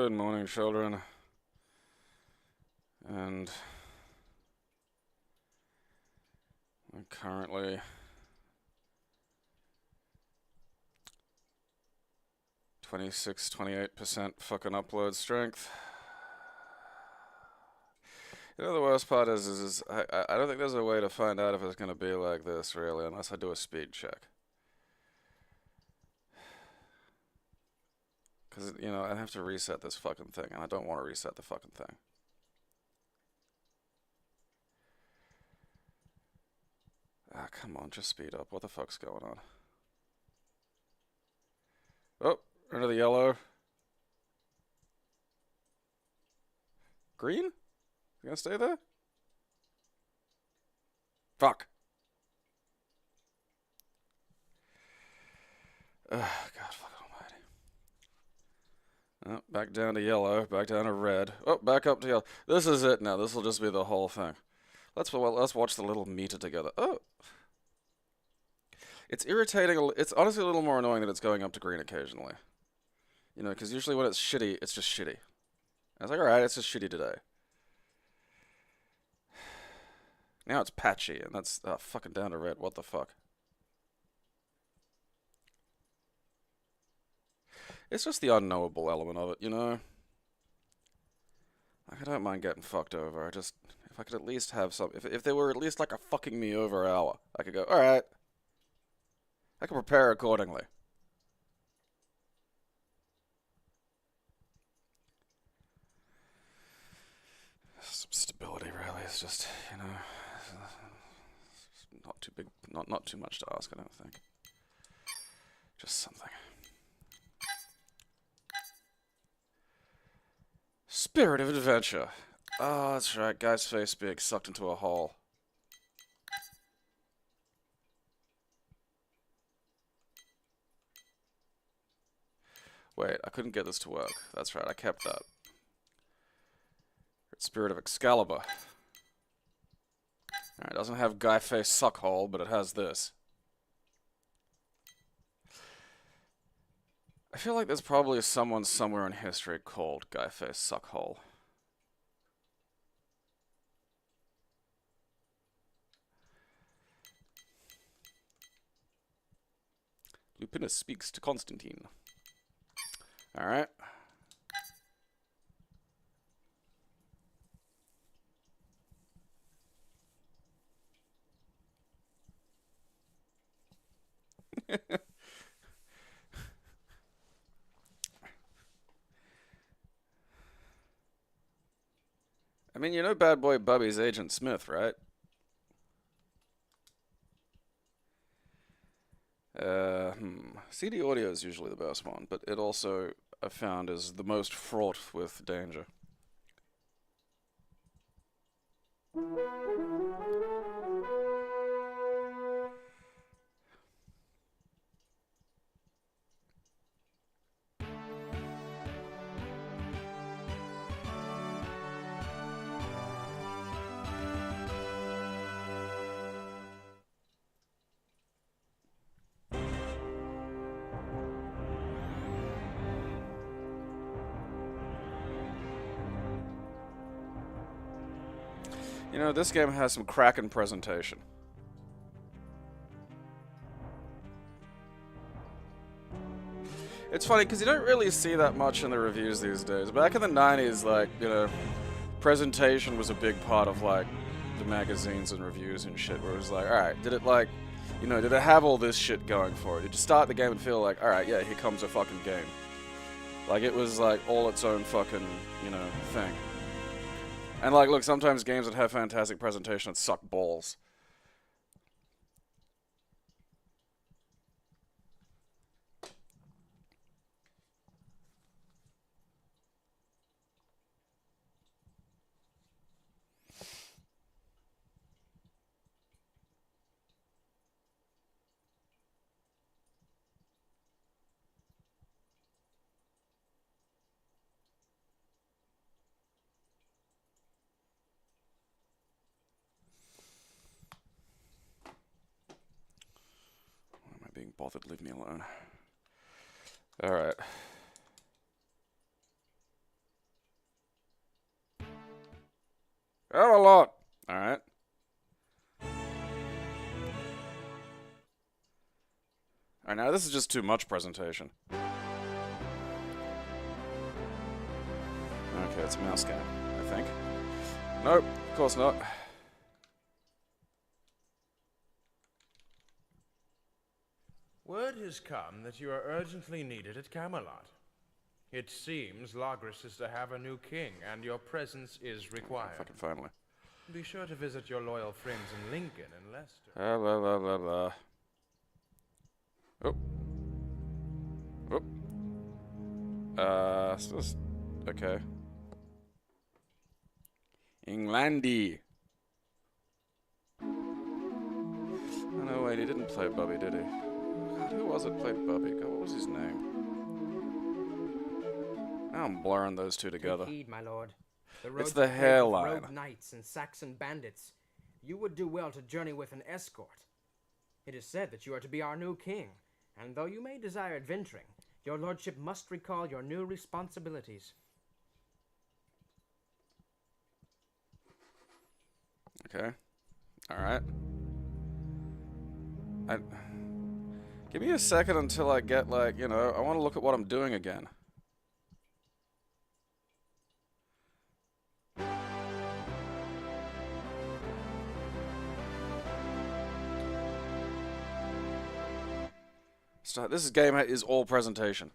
Good morning, children. And I'm currently 28% fucking upload strength. You know, the worst part is I don't think there's a way to find out if it's going to be like this, really, unless I do a speed check. Because, you know, I have to reset this fucking thing, and I don't want to reset the fucking thing. Ah, come on, just speed up. What the fuck's going on? Oh, into the yellow. Green? You gonna stay there? Fuck. God fucking almighty. Oh, back down to yellow, back down to red. Oh, back up to yellow. This is it now. This will just be the whole thing. Let's watch the little meter together. Oh. It's irritating. It's honestly a little more annoying that it's going up to green occasionally. You know, because usually when it's shitty, it's just shitty. I was like, alright, it's just shitty today. Now it's patchy, and that's fucking down to red. What the fuck? It's just the unknowable element of it, you know? Like, I don't mind getting fucked over. If I could at least have some... If there were at least like a fucking me over hour, I could go, alright. I can prepare accordingly. Some stability, really. It's just, you know... Not too big... Not too much to ask, I don't think. Just something. Spirit of adventure. Oh, that's right. Guy's face being sucked into a hole. Wait, I couldn't get this to work. That's right, I kept that. Spirit of Excalibur. Alright, it doesn't have guy face suck hole, but it has this. I feel like there's probably someone somewhere in history called guy face suck hole. Lupinus speaks to Constantine. Alright. I mean, you know Bad Boy Bubby's Agent Smith, right? CD audio is usually the best one, but it also, I've found, is the most fraught with danger. You know, this game has some crackin' presentation. It's funny, because you don't really see that much in the reviews these days. Back in the 90s, like, you know, presentation was a big part of, like, the magazines and reviews and shit, where it was like, alright, did it, like, you know, did it have all this shit going for it? Did you start the game and feel like, alright, yeah, here comes a fucking game? Like, it was, like, all its own fucking, you know, thing. And, like, look, sometimes games that have fantastic presentation that suck balls. Being bothered, leave me alone. Alright. Camelot! Alright. Alright, now this is just too much presentation. Okay, it's a mouse game, I think. Nope, of course not. Word has come that you are urgently needed at Camelot. It seems Logris is to have a new king, and your presence is required. Fucking finally. Be sure to visit your loyal friends in Lincoln and Leicester. Blah, blah, blah, blah. Oh. Oh. Okay. Englandy. Oh, no, wait, he didn't play Bubby, did he? God, who was it played Bubby? God, what was his name? Now I'm blurring those two together. Take heed, my lord. It's the hairline. Rogue knights and Saxon bandits. You would do well to journey with an escort. It is said that you are to be our new king, and though you may desire adventuring, your lordship must recall your new responsibilities. Okay. Alright. Give me a second until I get, like, you know, I want to look at what I'm doing again. So this game is all presentation.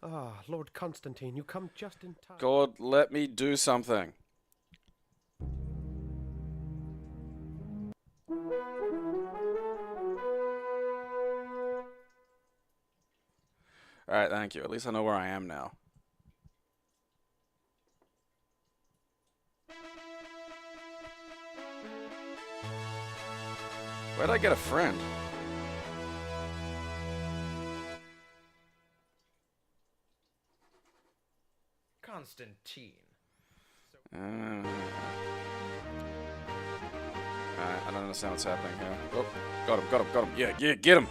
Ah, Lord Constantine, you come just in time. God, let me do something. Alright, thank you. At least I know where I am now. Where'd I get a friend? Constantine. Alright, I don't understand what's happening here. Oh, got him. Yeah, get him!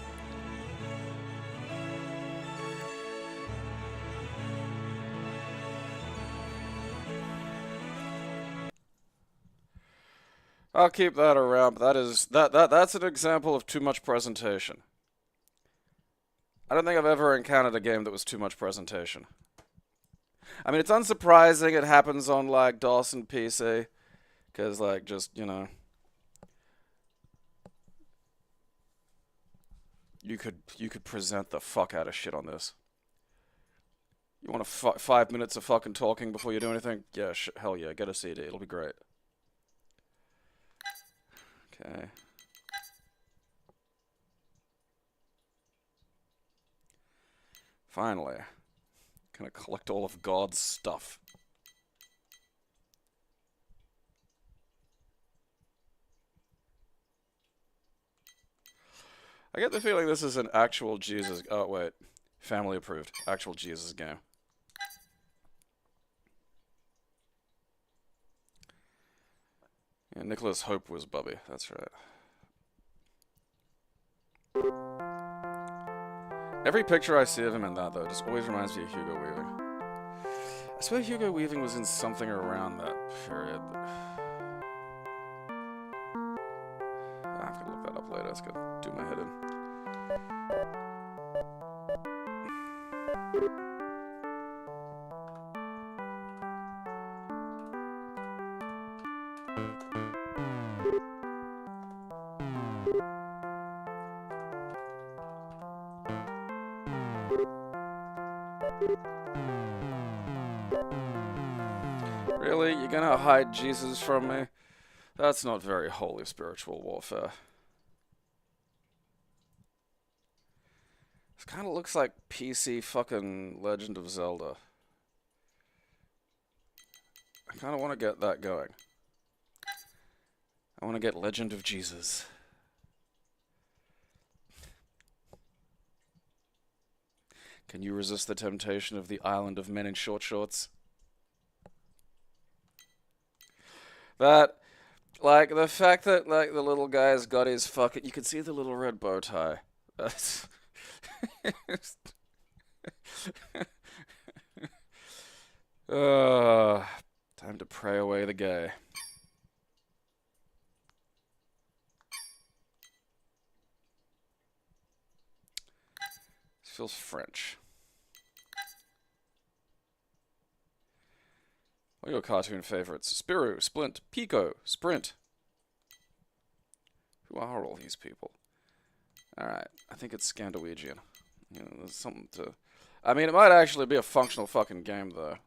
I'll keep that around, but that's an example of too much presentation. I don't think I've ever encountered a game that was too much presentation. I mean, it's unsurprising it happens on, like, DOS and PC, because, like, just, you know, you could present the fuck out of shit on this. You want 5 minutes of fucking talking before you do anything? Yeah, hell yeah, get a CD, it'll be great. Okay. Finally. Gonna collect all of God's stuff. I get the feeling this is an actual Jesus... Oh, wait. Family approved. Actual Jesus game. Yeah, Nicholas Hope was Bubby. That's right. Every picture I see of him in that, though, just always reminds me of Hugo Weaving. I swear Hugo Weaving was in something around that period. But... I'm gonna look that up later. It's gonna do my head in. Really? You're gonna hide Jesus from me? That's not very holy spiritual warfare. This kind of looks like PC fucking Legend of Zelda. I kind of want to get that going. I want to get Legend of Jesus. Can you resist the temptation of the island of men in short shorts? That, like, the fact that, like, the little guy's got his fucking... You can see the little red bow tie. That's... Time to pray away the gay. This feels French. What are your cartoon favorites? Spirou, Splint, Pico, Sprint. Who are all these people? Alright, I think it's Scandinavian. You know, there's something to... I mean, it might actually be a functional fucking game, though.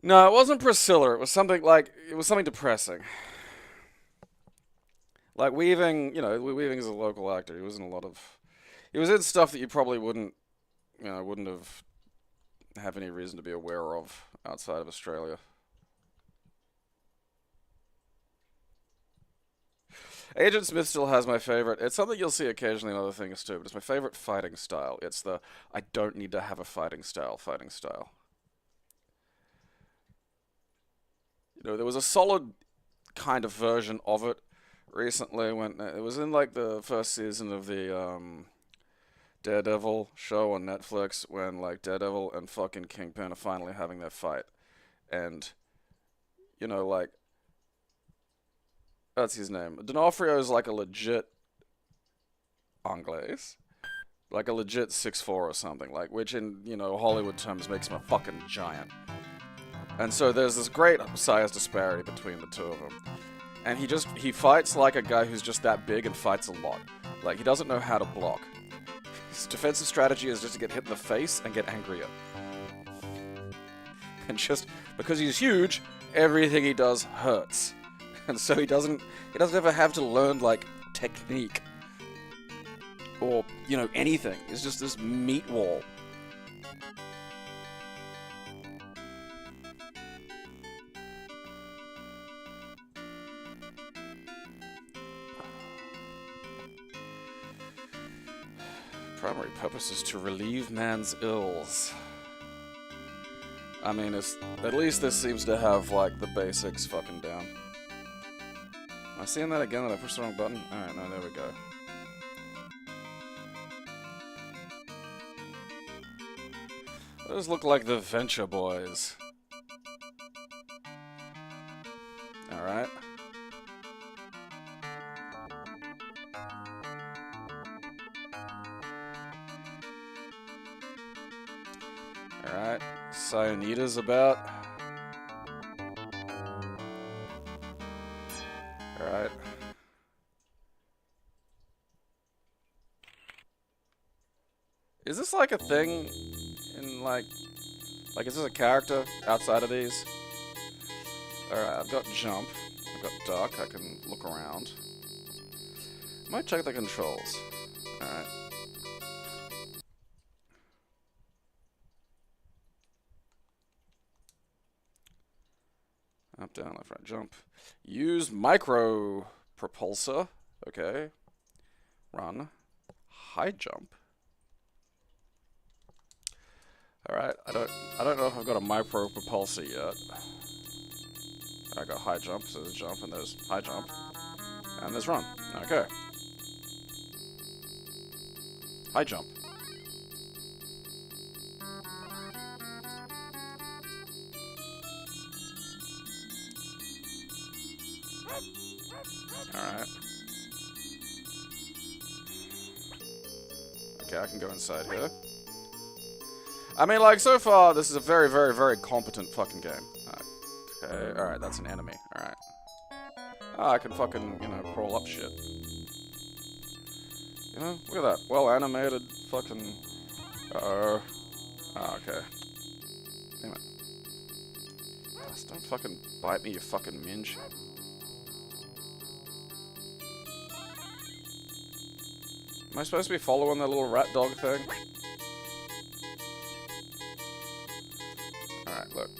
No, it wasn't Priscilla. It was something like... It was something depressing. Like, Weaving, you know, Weaving is a local actor. He was in a lot of... He was in stuff that you probably wouldn't, you know, wouldn't have any reason to be aware of outside of Australia. Agent Smith still has my favorite. It's something you'll see occasionally in other things too, but it's my favorite fighting style. It's the I don't need to have a fighting style. You know, there was a solid kind of version of it recently when it was in like the first season of the Daredevil show on Netflix when like Daredevil and fucking Kingpin are finally having their fight. And, you know, like, that's his name. D'Onofrio is like a legit Anglaise. Like a legit 6'4" or something, like, which in, you know, Hollywood terms makes him a fucking giant. And so there's this great size disparity between the two of them. And he fights like a guy who's just that big and fights a lot. Like, he doesn't know how to block. His defensive strategy is just to get hit in the face and get angrier. And just, because he's huge, everything he does hurts. And so he doesn't ever have to learn, like, technique. Or, you know, anything. It's just this meat wall. Primary purpose is to relieve man's ills. I mean, at least this seems to have, like, the basics fucking down. Am I seeing that again? Did I push the wrong button? Alright, no, there we go. Those look like the Venture Boys. Alright. Alright. Cyanita's about. Alright. Is this like a thing in like is this a character outside of these? Alright, I've got jump. I've got duck. I can look around. Might check the controls. Alright. Up, down, left, right, jump. Use micro propulsor. Okay. Run. High jump. Alright, I don't know if I've got a micro propulsor yet. I got high jump, so there's jump and there's high jump. And there's run. Okay. High jump. Alright. Okay, I can go inside here. I mean, like, so far, this is a very, very, very competent fucking game. Okay, alright, that's an enemy. Alright. Ah, I can fucking, you know, crawl up shit. You know, look at that. Well-animated fucking... Uh-oh. Ah, okay. Damn it. Just don't fucking bite me, you fucking minge. Am I supposed to be following that little rat dog thing? Alright, look.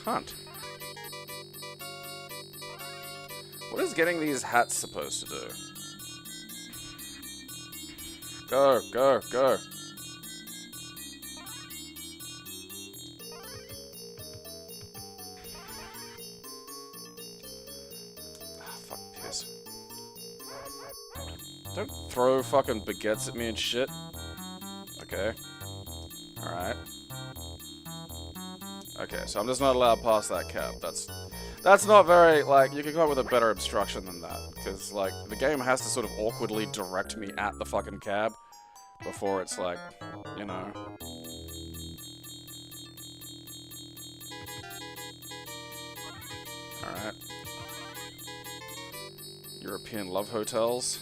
Cunt. What is getting these hats supposed to do? Go, go, go. Ah, fuck, piss. Don't throw fucking baguettes at me and shit. Okay. Alright. Okay, so I'm just not allowed past that cab. That's not very, like, you can come up with a better obstruction than that. Because, like, the game has to sort of awkwardly direct me at the fucking cab before it's like, you know. Alright. European love hotels.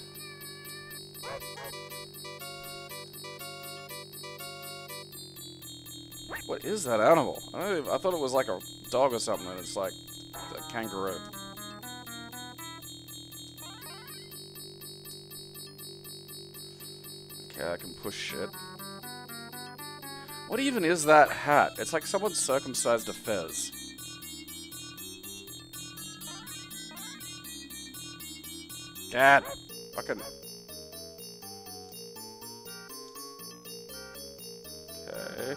What is that animal? I thought it was like a dog or something, and it's like a kangaroo. Okay, I can push shit. What even is that hat? It's like someone circumcised a fez. God, fucking. Okay.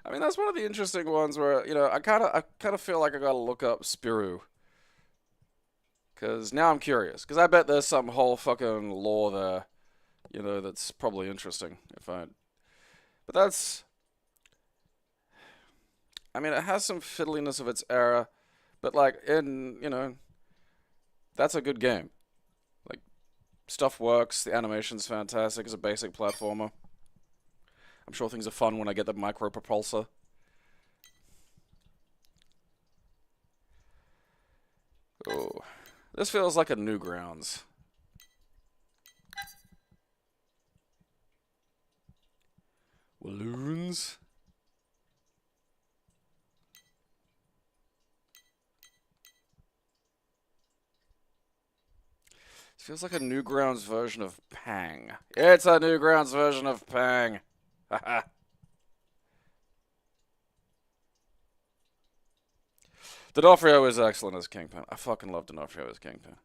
I mean, that's one of the interesting ones where, you know, I kind of feel like I gotta look up Spiru. Because now I'm curious. Because I bet there's some whole fucking lore there, you know, that's probably interesting. But that's... I mean, it has some fiddliness of its era. But, like, you know, that's a good game. Like, stuff works. The animation's fantastic. It's a basic platformer. I'm sure things are fun when I get the micropropulsor. Oh, this feels like a Newgrounds. Walloons. This feels like a Newgrounds version of Pang. It's a Newgrounds version of Pang. Haha. D'Onofrio is excellent as Kingpin. I fucking love D'Onofrio as Kingpin.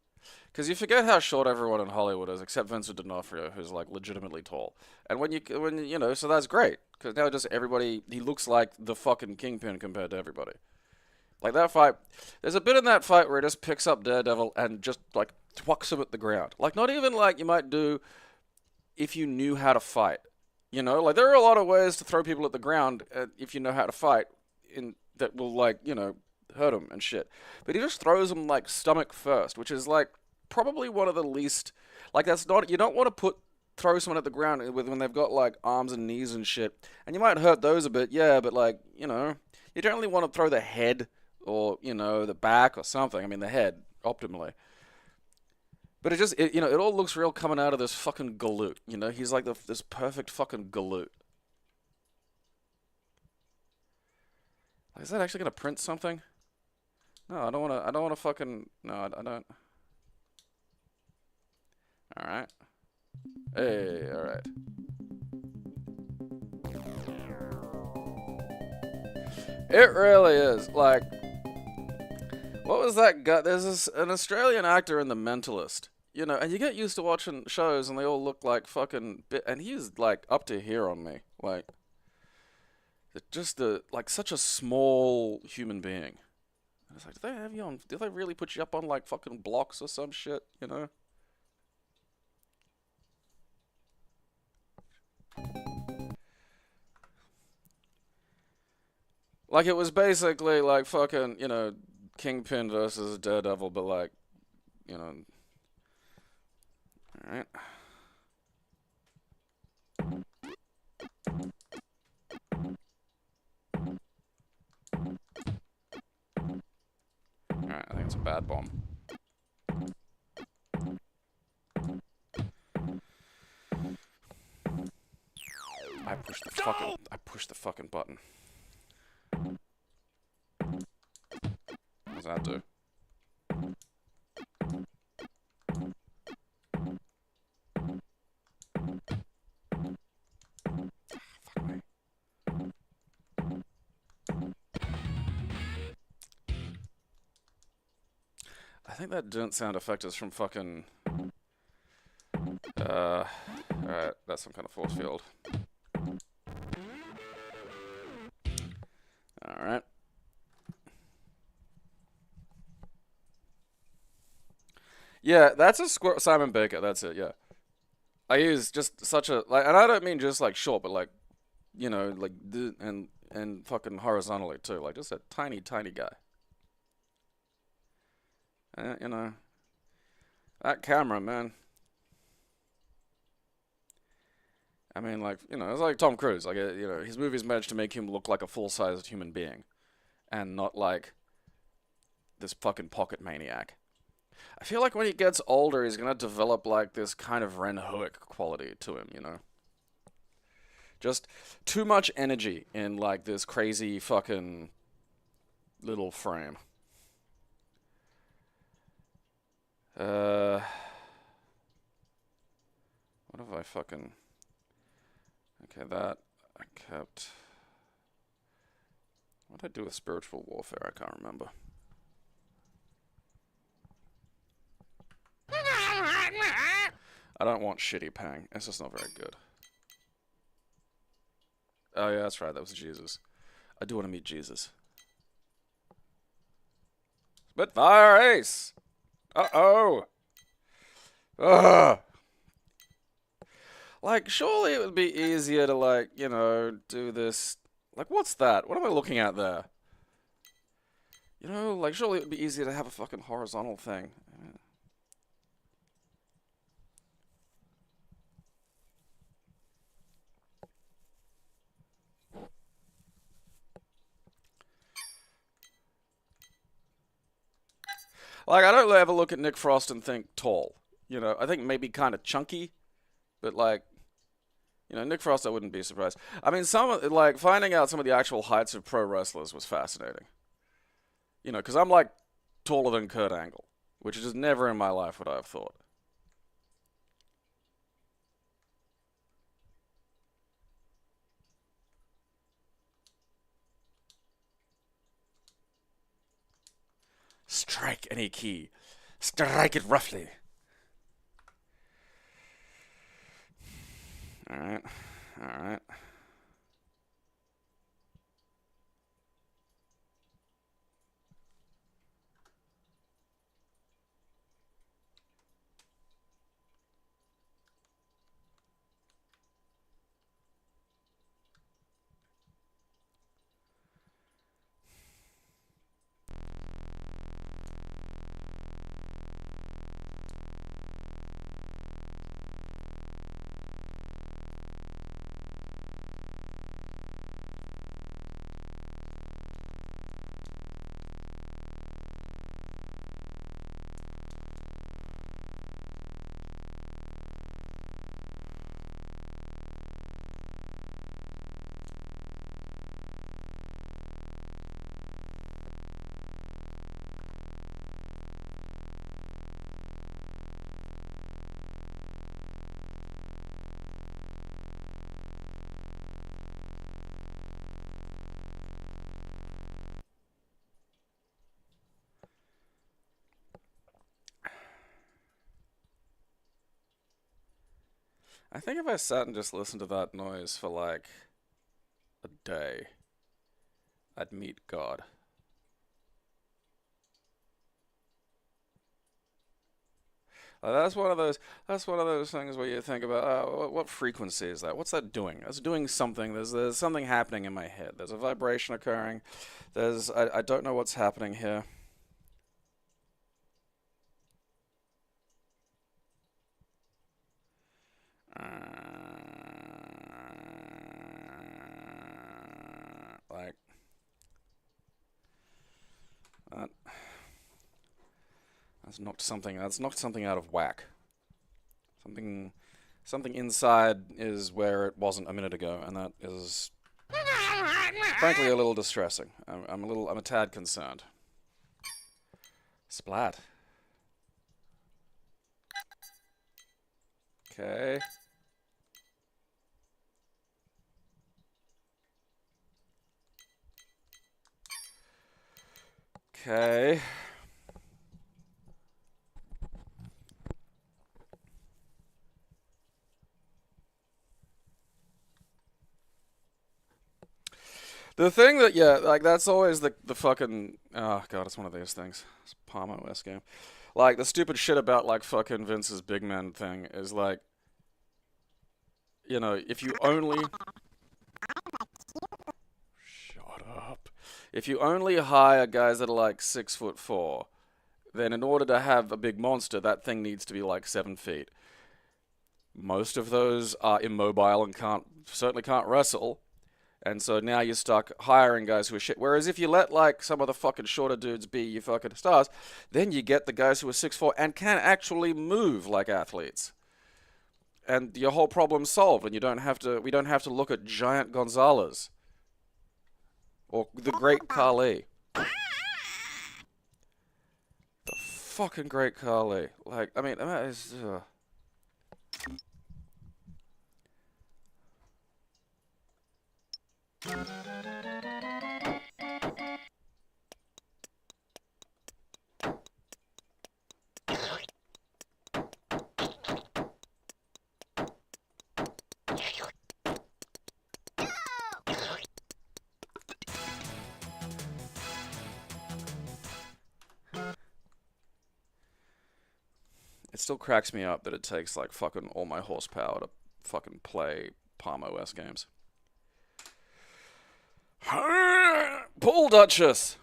Because you forget how short everyone in Hollywood is, except Vincent D'Onofrio, who's like legitimately tall. And when you know, so that's great. Because now just everybody, he looks like the fucking Kingpin compared to everybody. Like that fight, there's a bit in that fight where he just picks up Daredevil and just like thwacks him at the ground. Like not even like you might do if you knew how to fight. You know, like there are a lot of ways to throw people at the ground if you know how to fight, that will like, you know, hurt them and shit. But he just throws them like stomach first, which is like probably one of the least, like that's not, you don't want to throw someone at the ground when they've got like arms and knees and shit. And you might hurt those a bit, yeah, but like, you know, you generally want to throw the head or, you know, the back or something. I mean, the head, optimally. But you know, it all looks real coming out of this fucking galoot. You know, he's like this perfect fucking galoot. Like, is that actually gonna print something? No, I don't wanna fucking, no, I don't. Alright. Hey, alright. It really is, like, what was that guy? There's an Australian actor in The Mentalist, you know, and you get used to watching shows and they all look like fucking and he's like up to here on me, like just like such a small human being. And it's like, do they have you on? Do they really put you up on like fucking blocks or some shit? You know? Like it was basically like fucking, you know, Kingpin versus Daredevil, but like, you know. Alright. Alright, I think it's a bad bomb. I pushed the fucking button. What does that do? Fuck me. think that didn't sound effect is from fucking... Alright, that's some kind of force field. Alright. Yeah, that's a Simon Baker, that's it, yeah. I use just such a... like, and I don't mean just, like, short, but, like, you know, like, and fucking horizontally, too. Like, just a tiny, tiny guy. You know... that camera, man. I mean, like, you know, it's like Tom Cruise. Like, you know, his movies managed to make him look like a full-sized human being. And not like this fucking pocket maniac. I feel like when he gets older, he's gonna develop, like, this kind of Ren Hoek quality to him, you know? Just too much energy in, like, this crazy fucking little frame. What have I fucking... okay, that I kept... what did I do with spiritual warfare? I can't remember. I don't want shitty pang. It's just not very good. Oh yeah, that's right. That was Jesus. I do want to meet Jesus. Spitfire Ace! Uh-oh! Ugh! Like, surely it would be easier to, like, you know, do this... like, what's that? What am I looking at there? You know, like, surely it would be easier to have a fucking horizontal thing. Like, I don't ever look at Nick Frost and think tall. You know, I think maybe kind of chunky, but, like, you know, Nick Frost, I wouldn't be surprised. I mean, like, finding out some of the actual heights of pro wrestlers was fascinating. You know, because I'm, like, taller than Kurt Angle, which is just never in my life would I have thought. Strike any key. Strike it roughly. Alright. Alright. I think if I sat and just listened to that noise for, like, a day, I'd meet God. That's one of those things where you think about, what frequency is that? What's that doing? That's doing something. There's something happening in my head. There's a vibration occurring. I don't know what's happening here. Like that. That's knocked something out of whack. Something inside is where it wasn't a minute ago, and that is frankly a little distressing. I'm a tad concerned. Splat. Okay. Okay. The thing that, yeah, like, that's always the fucking... Oh, God, it's one of these things. It's a Palm OS game. Like, the stupid shit about, like, fucking Vince's big man thing is, like... You know, if you only... Shut up. If you only hire guys that are, like, 6'4", then in order to have a big monster, that thing needs to be, like, 7 feet. Most of those are immobile and certainly can't wrestle. And so now you're stuck hiring guys who are shit. Whereas if you let, like, some of the fucking shorter dudes be your fucking stars, then you get the guys who are 6'4" and can actually move like athletes. And your whole problem's solved, and we don't have to look at giant Gonzalez. Or the great Kali. The fucking great Kali. Like, I mean, it's... It still cracks me up that it takes, like, fucking all my horsepower to fucking play Palm OS games. Pool Duchess!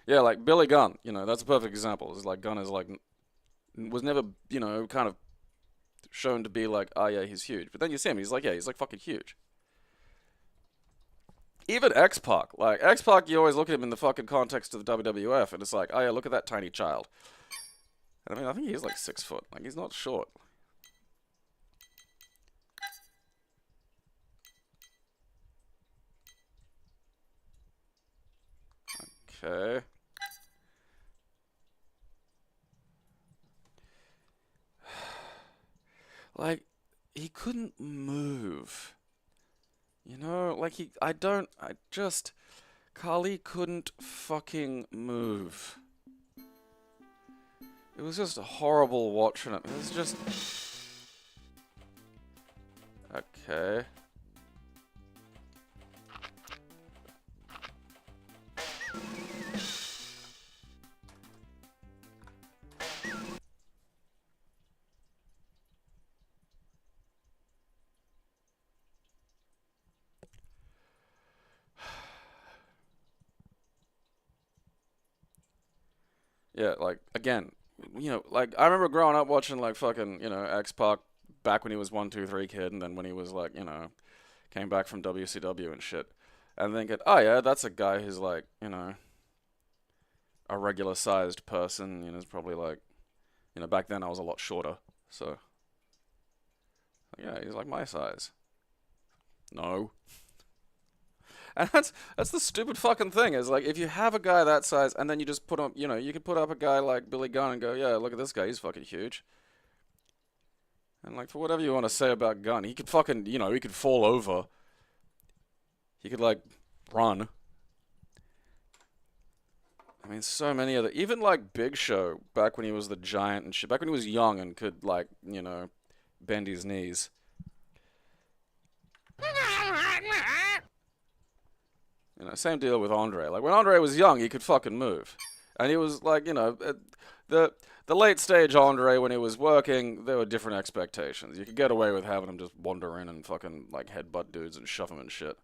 Yeah, like, Billy Gunn, you know, that's a perfect example. It's like, Gunn is, like, was never, you know, kind of shown to be like, oh, yeah, he's huge. But then you see him, he's like, yeah, he's, like, fucking huge. Even X-Pac. Like, X-Pac, you always look at him in the fucking context of the WWF, and it's like, oh, yeah, look at that tiny child. And I mean, I think he's, like, 6 foot. Like, he's not short. Okay. Like, he couldn't move. You know, like, Kali couldn't fucking move. It was just horrible watching it. It was just... Okay. Yeah, like, again, you know, like, I remember growing up watching, like, fucking, you know, X-Pac back when he was 1-2-3 kid, and then when he was, like, you know, came back from WCW and shit, and thinking, oh, yeah, that's a guy who's, like, you know, a regular-sized person, you know, is probably, like, you know, back then I was a lot shorter, so, yeah, he's, like, my size. No. And that's the stupid fucking thing, is like, if you have a guy that size and then you just put up, you know, you could put up a guy like Billy Gunn and go, yeah, look at this guy, he's fucking huge. And like, for whatever you want to say about Gunn, he could fucking, you know, he could fall over. He could, like, run. I mean, so many other, even like Big Show, back when he was the giant and shit, back when he was young and could, like, you know, bend his knees. You know, same deal with Andre. Like, when Andre was young, he could fucking move. And he was, like, you know, the late stage Andre, when he was working, there were different expectations. You could get away with having him just wander in and fucking, like, headbutt dudes and shove them and shit.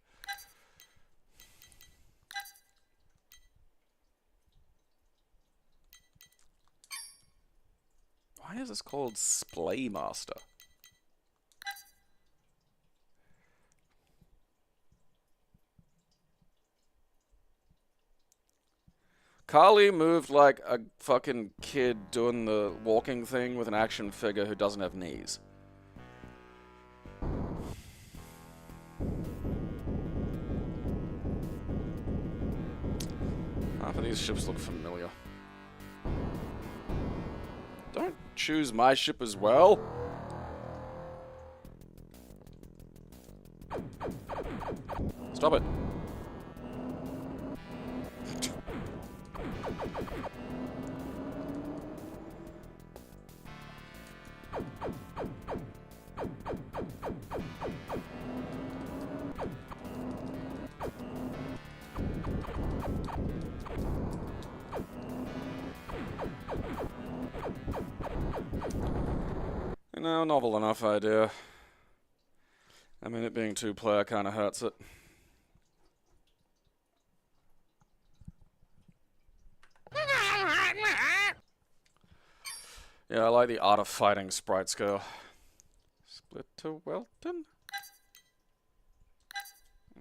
Why is this called Splay Master? Kali moved like a fucking kid doing the walking thing with an action figure who doesn't have knees. Half of these ships look familiar. Don't choose my ship as well. Stop it. No, novel enough idea. I mean, it being two-player kind of hurts it. Yeah, I like the art of fighting sprite scale. Split to Welton?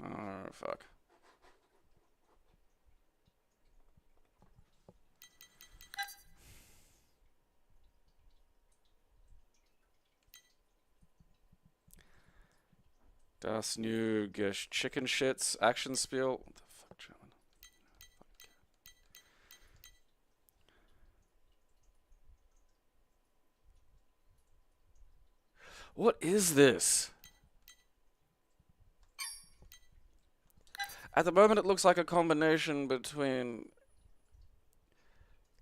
Oh, fuck. Das new Gish Chicken Shits Action Spiel. What the fuck, German? What is this? At the moment, it looks like a combination between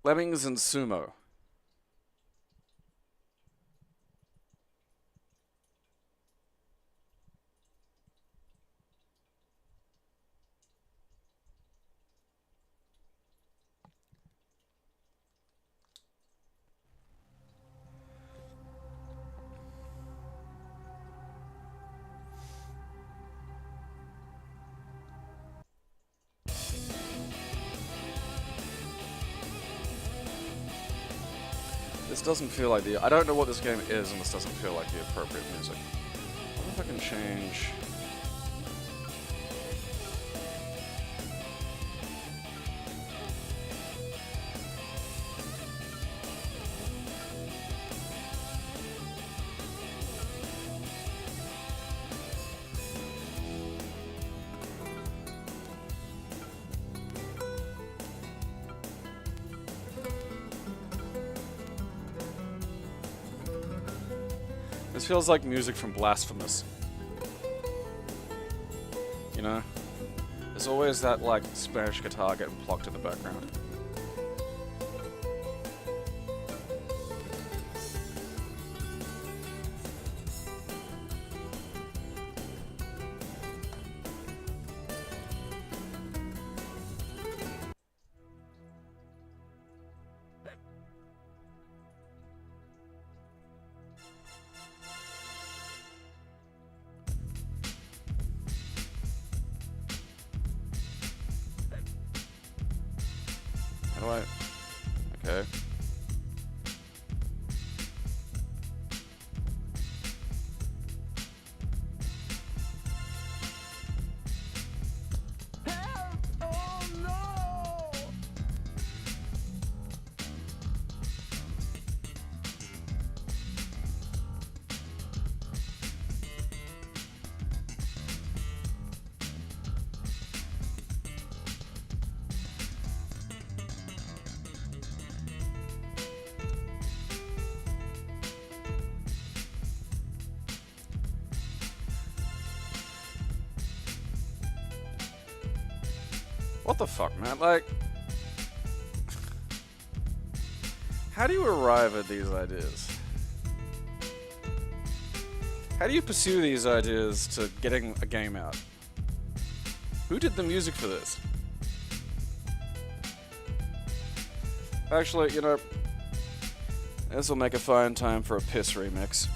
Lemmings and Sumo. This doesn't feel like the... I don't know what this game is, and this doesn't feel like the appropriate music. I wonder if I can change... This feels like music from Blasphemous. You know? There's always that, like, Spanish guitar getting plucked in the background. How do I... Okay. What the fuck, man? Like, how do you arrive at these ideas? How do you pursue these ideas to getting a game out? Who did the music for this? Actually, you know, this will make a fine time for a piss remix.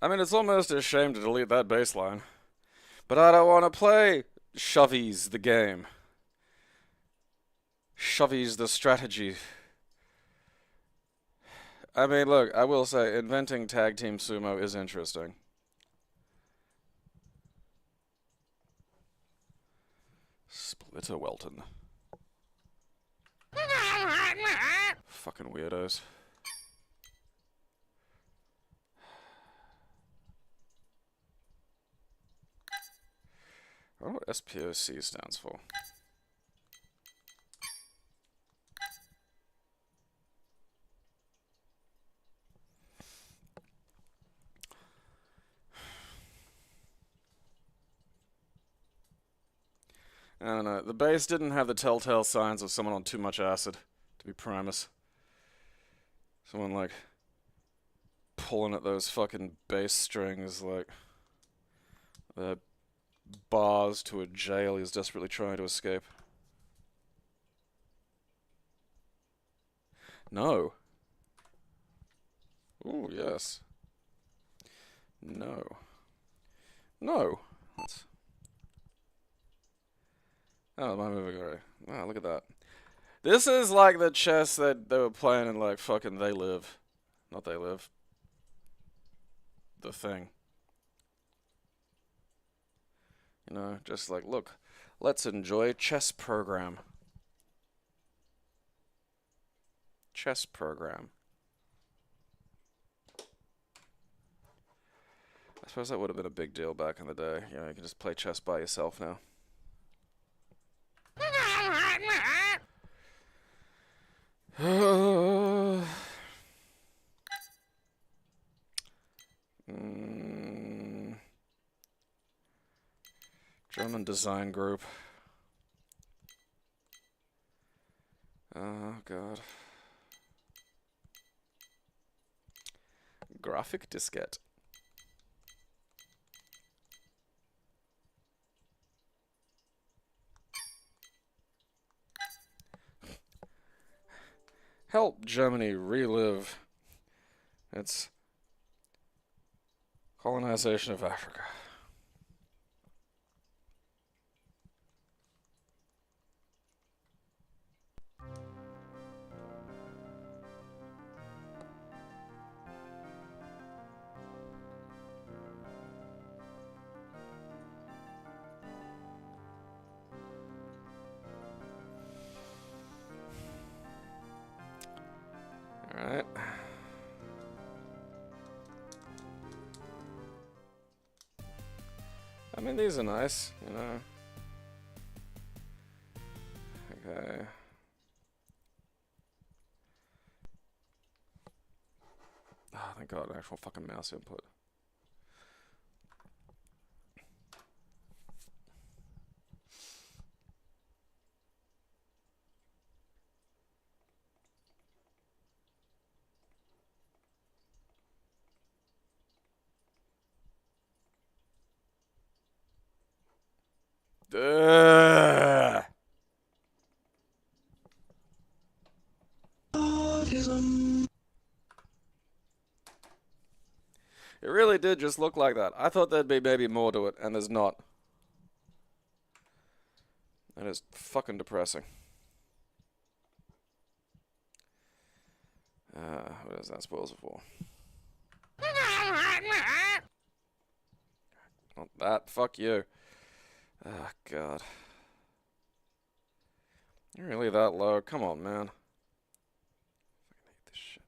I mean, it's almost a shame to delete that baseline. But I don't want to play Shovies the game. Shovies the strategy. I mean, look, I will say, inventing tag team sumo is interesting. Splitter Welton. Fucking weirdos. I wonder what SPOC stands for. I don't know. The base didn't have the telltale signs of someone on too much acid, to be Primus. Someone, like, pulling at those fucking bass strings like the bars to a jail he's desperately trying to escape. No. Ooh, yes. No. No. That's... Oh, my movie already. Wow, look at that. This is like the chess that they were playing in, like, fucking They Live. Not They Live. The Thing. You know, just like, look, let's enjoy chess program. Chess program. I suppose that would have been a big deal back in the day. You know, you can just play chess by yourself now. German design group. Oh, God. Graphic diskette. Help Germany relive its colonization of Africa. Alright. I mean, these are nice, you know. Okay. Oh, thank God, an actual fucking mouse input. It really did just look like that. I thought there'd be maybe more to it, and there's not. That is fucking depressing. What is that spoils it for? Not that. Fuck you. Oh, God. You're really that low? Come on, man. I fucking hate this shit.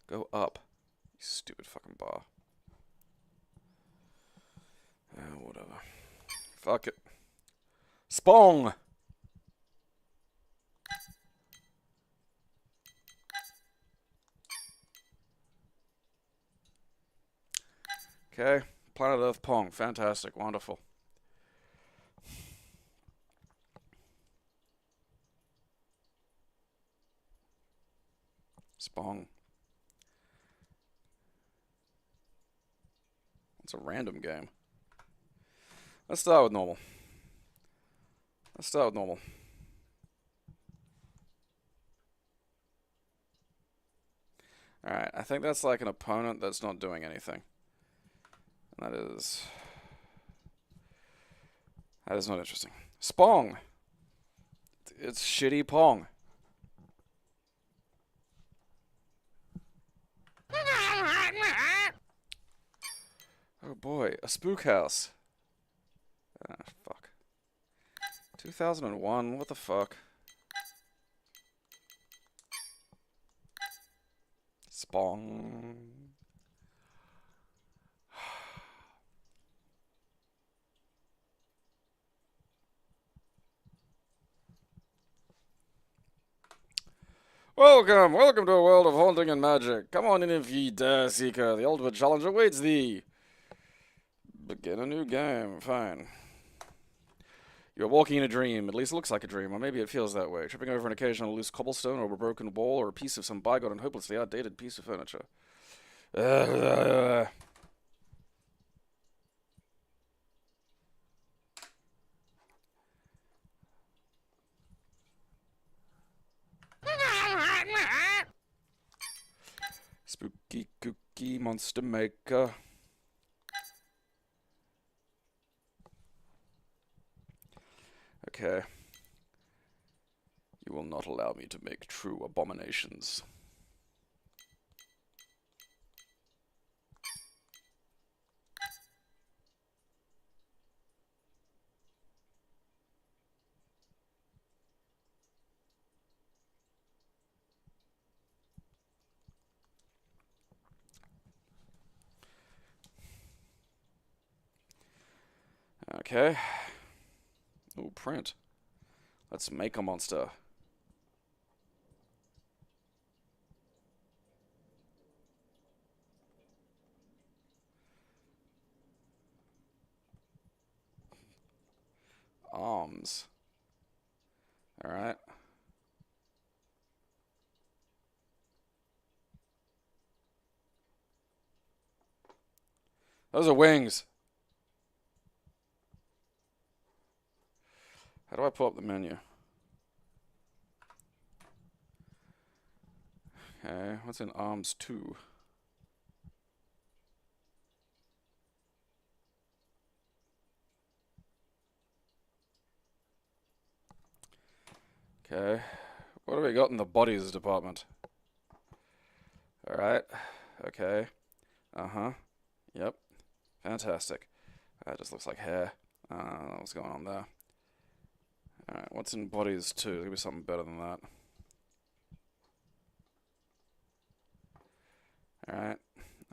Go up. You stupid fucking bar. Whatever. Fuck it. Spong! Okay. Planet Earth Pong. Fantastic. Wonderful. Spong. It's a random game. Let's start with normal. Let's start with normal. Alright, I think that's like an opponent that's not doing anything. And that is not interesting. Spong! It's shitty Pong. Oh boy, a Spook House. Ah, fuck. 2001, what the fuck? Spong. Welcome to a world of haunting and magic. Come on in if ye dare, Seeker. The ultimate challenge awaits thee. Begin a new game. Fine. You're walking in a dream. At least it looks like a dream, or maybe it feels that way. Tripping over an occasional loose cobblestone, or a broken wall, or a piece of some bygone and hopelessly outdated piece of furniture. Spooky Cooky Monster Maker. Okay. You will not allow me to make true abominations. Okay. Ooh, print. Let's make a monster. Arms. Alright. Those are wings. How do I pull up the menu? Okay, what's in arms 2? Okay, what do we got in the bodies department? Alright, okay, yep, fantastic. That just looks like hair. What's going on there? Alright, what's in bodies 2? There's gonna be something better than that. Alright,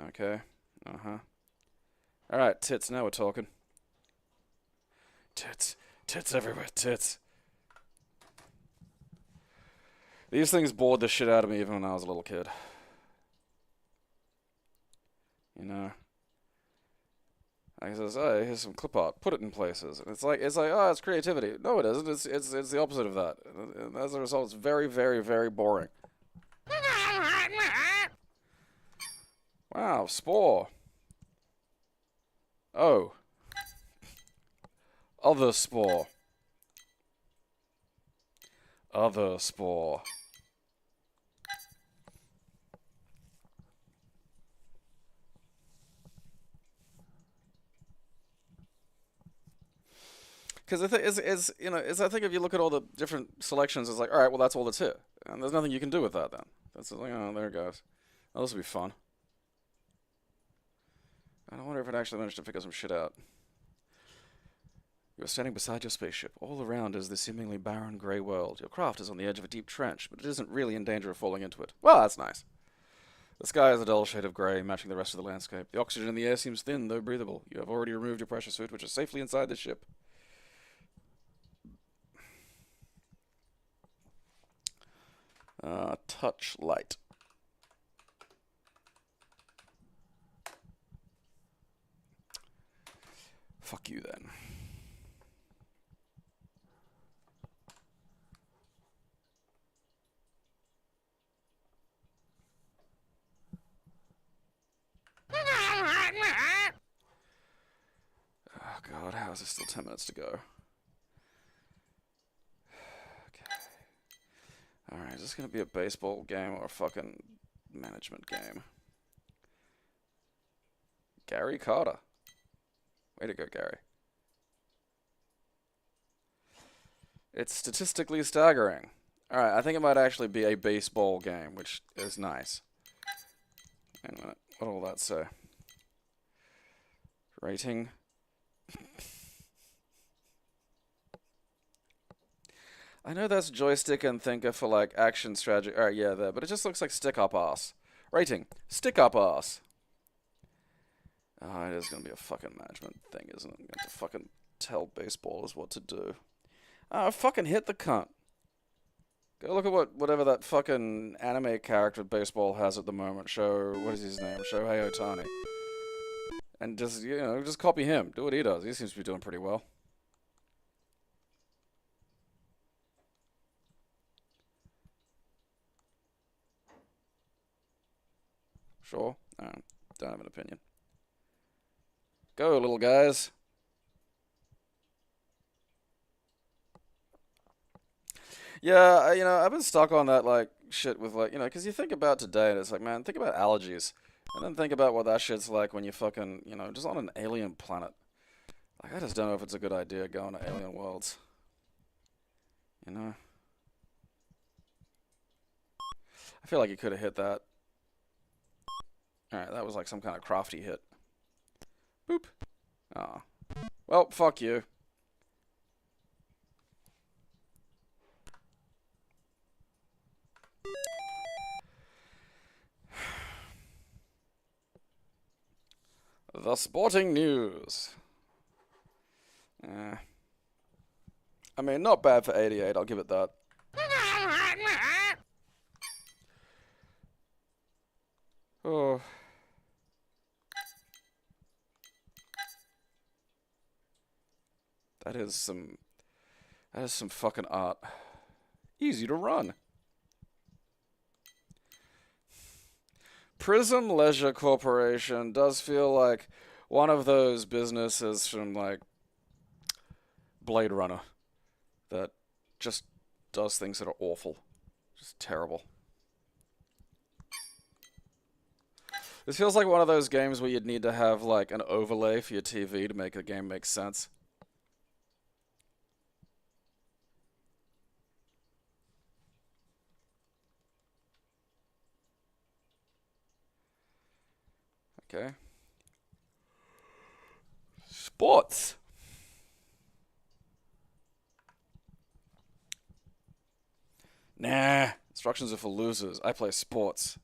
okay, Alright, tits, now we're talking. Tits, tits everywhere, tits. These things bored the shit out of me even when I was a little kid. You know? He says, "Oh, here's some clip art. Put it in places." And it's like, oh, it's creativity. No, it isn't. It's the opposite of that. And as a result, it's very, very, very boring. Wow, Spore. Oh. Other Spore. Other Spore. Because I think if you look at all the different selections, it's like, all right, well, that's all that's here. And there's nothing you can do with that then. That's like, oh, there it goes. Oh, this will be fun. I wonder if it actually managed to figure some shit out. You are standing beside your spaceship. All around is the seemingly barren grey world. Your craft is on the edge of a deep trench, but it isn't really in danger of falling into it. Well, that's nice. The sky is a dull shade of grey, matching the rest of the landscape. The oxygen in the air seems thin, though breathable. You have already removed your pressure suit, which is safely inside the ship. Touch light. Fuck you then. House is still 10 minutes to go. Okay. Alright, is this gonna be a baseball game or a fucking management game? Gary Carter. Way to go, Gary. It's statistically staggering. Alright, I think it might actually be a baseball game, which is nice. Wait a minute, what'll all that say? Rating. I know that's joystick and thinker for like action strategy. Alright, yeah, there, but it just looks like stick up ass. Rating. Stick up ass. Oh, it is gonna be a fucking management thing, isn't it? I'm going to fucking tell baseballers what to do. Fucking hit the cunt. Go look at whatever that fucking anime character baseball has at the moment. What is his name? Shohei Ohtani. And just, you know, just copy him. Do what he does. He seems to be doing pretty well. Sure. Don't have an opinion. Go, little guys. Yeah, you know, I've been stuck on that, like, shit with, like, you know, because you think about today, and it's like, man, think about allergies. And then think about what that shit's like when you fucking, you know, just on an alien planet. Like, I just don't know if it's a good idea going to alien worlds. You know? I feel like you could have hit that. Alright, that was like some kind of crafty hit. Boop. Aw. Well, fuck you. The sporting news. I mean, not bad for 88, I'll give it that. Oh. That is some fucking art. Easy to run. Prism Leisure Corporation does feel like one of those businesses from, like, Blade Runner that just does things that are awful. Just terrible. This feels like one of those games where you'd need to have, like, an overlay for your TV to make the game make sense. Okay. Sports. Nah. Instructions are for losers. I play sports.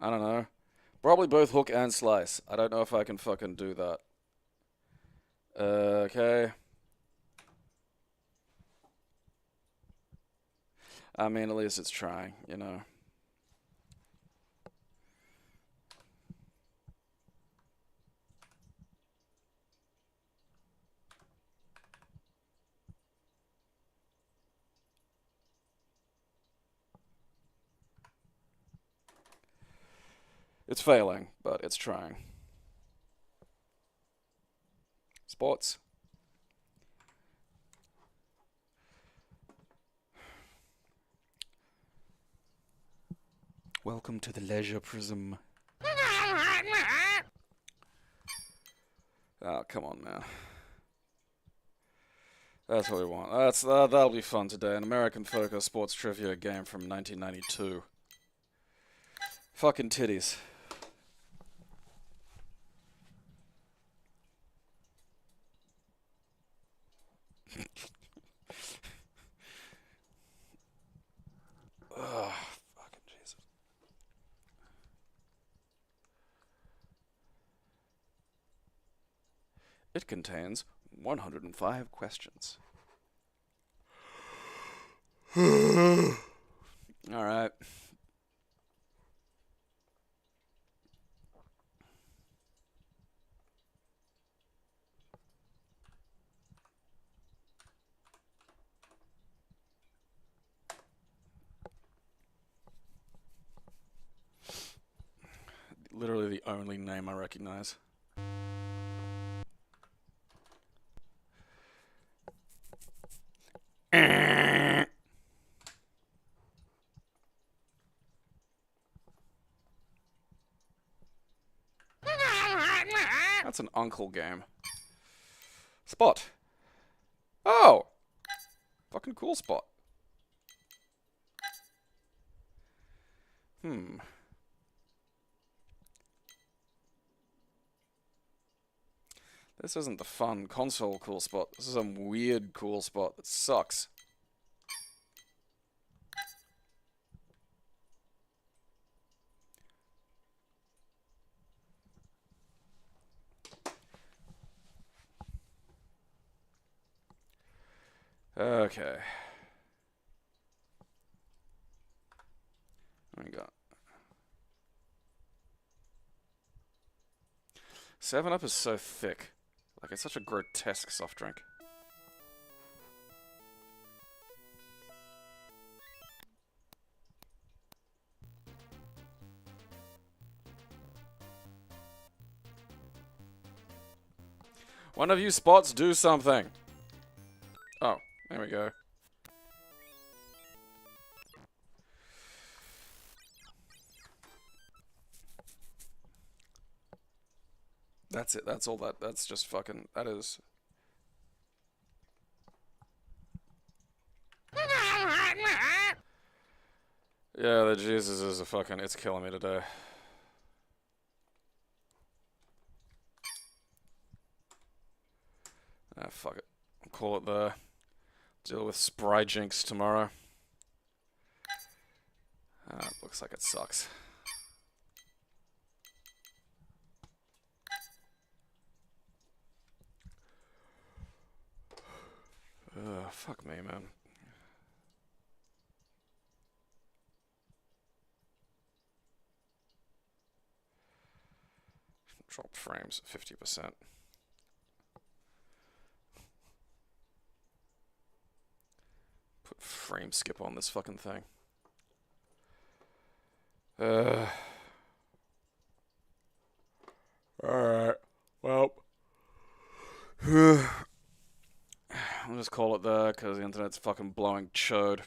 I don't know. Probably both hook and slice. I don't know if I can fucking do that. Okay. I mean, at least it's trying, you know. It's failing, but it's trying. Sports. Welcome to the Leisure Prism. Oh, come on, man. That's what we want. That'll be fun today. An American focused sports trivia game from 1992. Fucking titties. Ugh, fucking Jesus. It contains 105 questions. Alright. Literally the only name I recognize. That's an uncle game. Spot. Oh! Fucking cool spot. This isn't the fun console cool spot. This is some weird cool spot that sucks. Okay. What we got? 7-Up is so thick. Like, it's such a grotesque soft drink. One of you spots do something. Oh, there we go. That's it. That's all that. That's just fucking. That is. Yeah, the Jesus is a fucking. It's killing me today. Ah, fuck it. I'll call it there. Deal with Spry Jinx tomorrow. Looks like it sucks. Fuck me, man. Drop frames 50%. Put frame skip on this fucking thing. Alright. Well. I'll just call it there because the internet's fucking blowing chode.